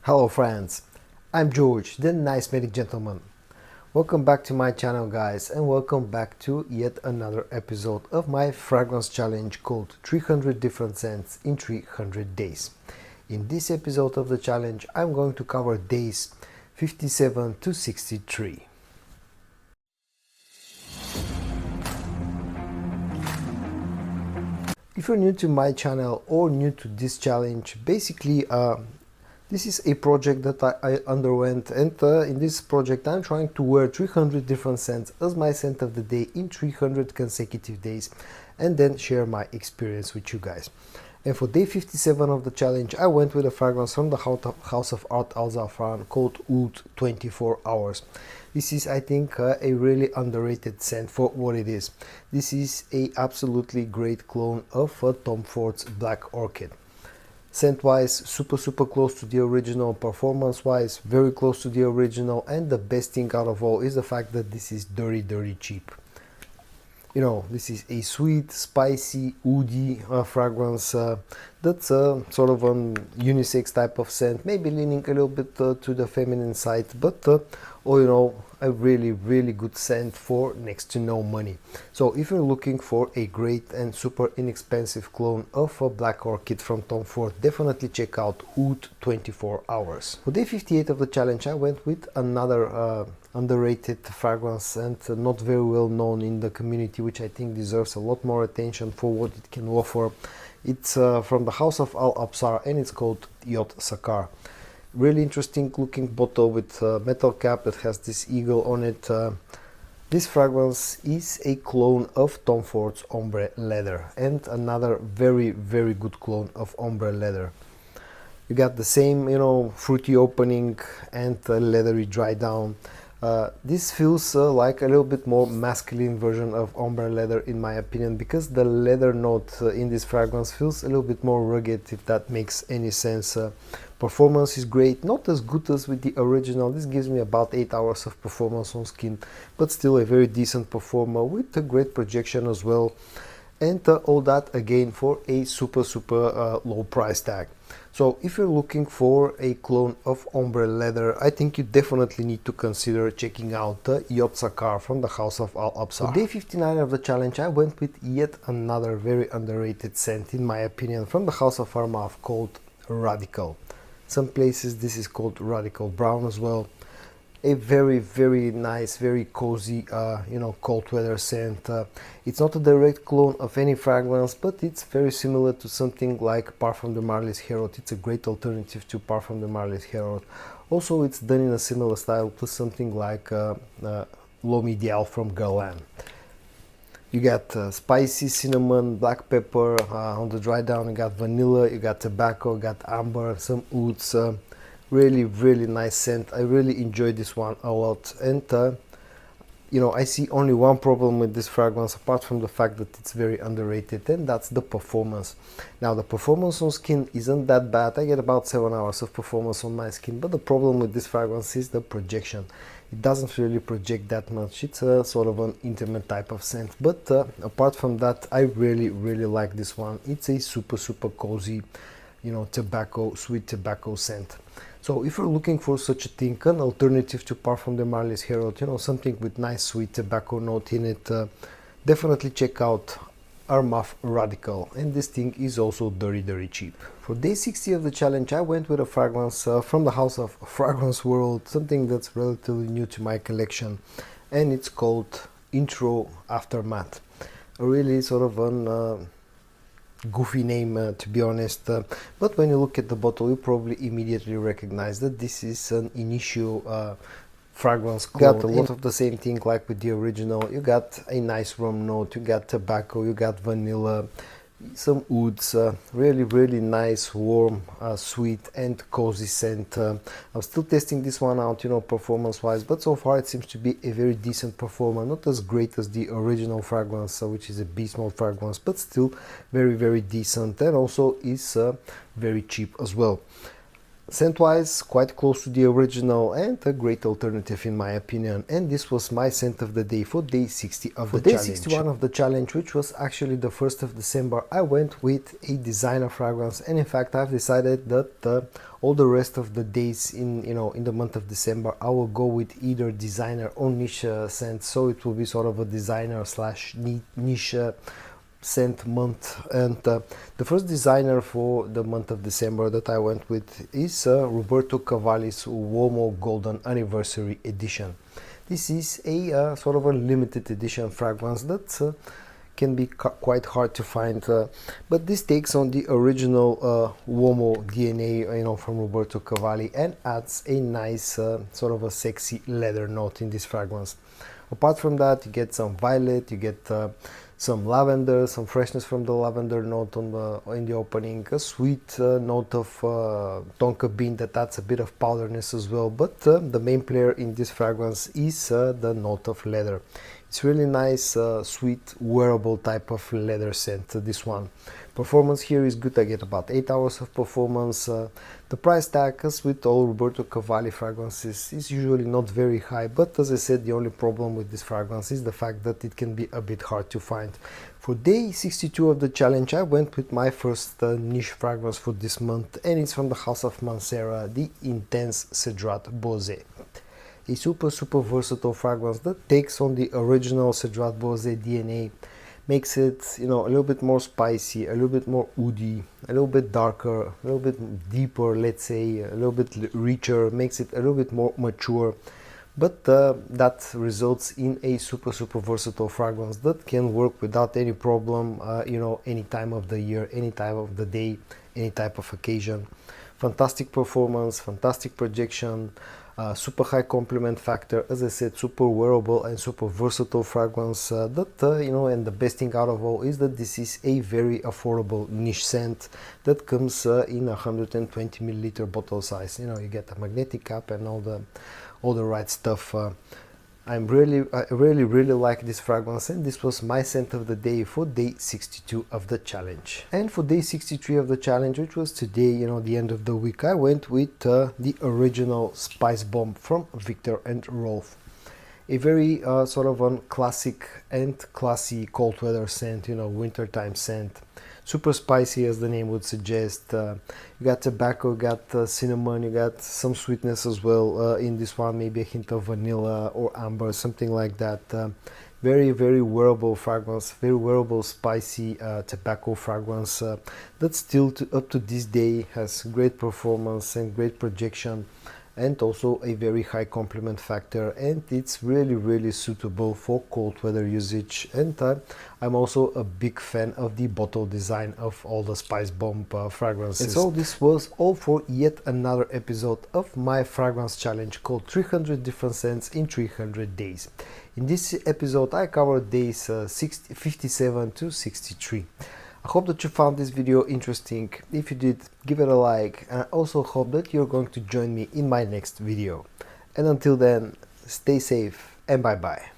Hello friends, I'm George, the nice medic gentleman. Welcome back to my channel guys, and welcome back to yet another episode of my fragrance challenge called 300 different scents in 300 days. In this episode of the challenge I'm going to cover days 57 to 63. If you're new to my channel or new to this challenge, basically this is a project that I underwent, and in this project I'm trying to wear 300 different scents as my scent of the day in 300 consecutive days and then share my experience with you guys. And for day 57 of the challenge I went with a fragrance from the House of Art Al Zaafaran called Oud 24 Hours. This is, I think, a really underrated scent for what it is. This is a absolutely great clone of Tom Ford's Black Orchid. Scent wise, super close to the original, performance wise very close to the original, and the best thing out of all is the fact that this is dirty cheap. You know, this is a sweet, spicy, woody fragrance that's sort of an unisex type of scent, maybe leaning a little bit to the feminine side, but all in all, a really good scent for next to no money. So if you're looking for a great and super inexpensive clone of a Black Orchid from Tom Ford, definitely check out Oud 24 Hours. For day 58 of the challenge I went with another underrated fragrance and not very well known in the community, which I think deserves a lot more attention for what it can offer. It's from the House of Absar and it's called Saqar. Really interesting looking bottle with a metal cap that has this eagle on it. This fragrance is a clone of Tom Ford's Ombre leather and another very good clone of Ombre leather. You got the same, you know, fruity opening and leathery dry down. This feels like a little bit more masculine version of Ombre leather in my opinion, because the leather note in this fragrance feels a little bit more rugged, if that makes any sense. Performance is great, not as good as with the original. This gives me about 8 hours of performance on skin, but still a very decent performer with a great projection as well, and all that again for a super low price tag. So if you're looking for a clone of Ombre leather, I think you definitely need to consider checking out Saqar from the House of Al Absar. For day 59 of the challenge I went with yet another very underrated scent in my opinion from the House of Armaf called Radical. Some places this is called Radical Brown as well. A very nice, very cozy, you know, cold weather scent. It's not a direct clone of any fragrance, but it's very similar to something like Parfum de Marly's Herod. It's a great alternative to Parfum de Marly's Herod. Also, it's done in a similar style to something like L'Homme Ideal from Guerlain. You got spicy cinnamon, black pepper on the dry down. You got vanilla, you got tobacco, you got amber, some ouds. Really nice scent. I really enjoyed this one a lot, and you know, I see only one problem with this fragrance apart from the fact that it's very underrated, and that's the performance. Now the performance on skin isn't that bad. I get about 7 hours of performance on my skin, but the problem with this fragrance is the projection. It doesn't really project that much. It's a sort of an intimate type of scent, but apart from that, I really like this one. It's a super cozy, you know, tobacco, sweet tobacco scent. So if you're looking for such a thing, an alternative to Parfum de Marly's Herod, you know, something with nice sweet tobacco note in it, definitely check out Armaf Radical, and this thing is also very cheap. For day 60 of the challenge I went with a fragrance from the House of Fragrance World, something that's relatively new to my collection, and it's called Intro Aftermath. A really sort of an goofy name to be honest, but when you look at the bottle you probably immediately recognize that this is an Initio fragrance clone. You got a lot of the same thing like with the original. You got a nice rum note, you got tobacco, you got vanilla, some ouds, really nice, warm, sweet and cozy scent. I'm still testing this one out, you know, performance wise, but so far it seems to be a very decent performer. Not as great as the original fragrance, which is a beast mode fragrance, but still very decent, and also is very cheap as well. Scent-wise, quite close to the original and a great alternative in my opinion. And this was my scent of the day for day 60 of the challenge. For day 61 of the challenge, which was actually the 1st of December, I went with a designer fragrance. And in fact, I've decided that all the rest of the days in the month of December, I will go with either designer or niche scent. So it will be sort of a designer slash niche scent month. And the first designer for the month of December that I went with is Roberto Cavalli's Uomo Golden Anniversary Edition. This is a sort of a limited edition fragrance that can be quite hard to find, but this takes on the original Uomo DNA, from Roberto Cavalli, and adds a nice sort of a sexy leather note in this fragrance. Apart from that, you get some violet, you get some lavender, some freshness from the lavender note in the opening, a sweet note of tonka bean that adds a bit of powderness as well, but the main player in this fragrance is the note of leather. It's really nice, sweet, wearable type of leather scent, this one. Performance here is good. I get about 8 hours of performance. The price tag, as with all Roberto Cavalli fragrances, is usually not very high, but as I said, the only problem with this fragrance is the fact that it can be a bit hard to find. For day 62 of the challenge, I went with my first niche fragrance for this month, and it's from the house of Mancera, the Intense Cedrat Boise. A super versatile fragrance that takes on the original Cedrat Boise DNA, makes it a little bit more spicy, a little bit more woody, a little bit darker, a little bit deeper, let's say, a little bit richer, makes it a little bit more mature, but that results in a super versatile fragrance that can work without any problem, any time of the year, any time of the day, any type of occasion. Fantastic performance, fantastic projection, super high compliment factor, as I said, super wearable and super versatile fragrance and the best thing out of all is that this is a very affordable niche scent that comes in 120 milliliter bottle size. You get a magnetic cap and all the right stuff. I really like this fragrance, and this was my scent of the day for day 62 of the challenge. And for day 63 of the challenge, which was today, the end of the week, I went with the original Spice Bomb from Viktor&Rolf. A very sort of a classic and classy cold weather scent, wintertime scent. Super spicy, as the name would suggest. You got tobacco, you got cinnamon, you got some sweetness as well in this one, maybe a hint of vanilla or amber, something like that. Very wearable fragrance, very wearable spicy tobacco fragrance that still up to this day has great performance and great projection, and also a very high compliment factor, and it's really suitable for cold weather usage. And I'm also a big fan of the bottle design of all the Spice Bomb fragrances. And so this was all for yet another episode of my fragrance challenge called 300 different scents in 300 days. In this episode I covered days 57 to 63. I hope that you found this video interesting. If you did, give it a like, and I also hope that you're going to join me in my next video. And until then, stay safe and bye bye.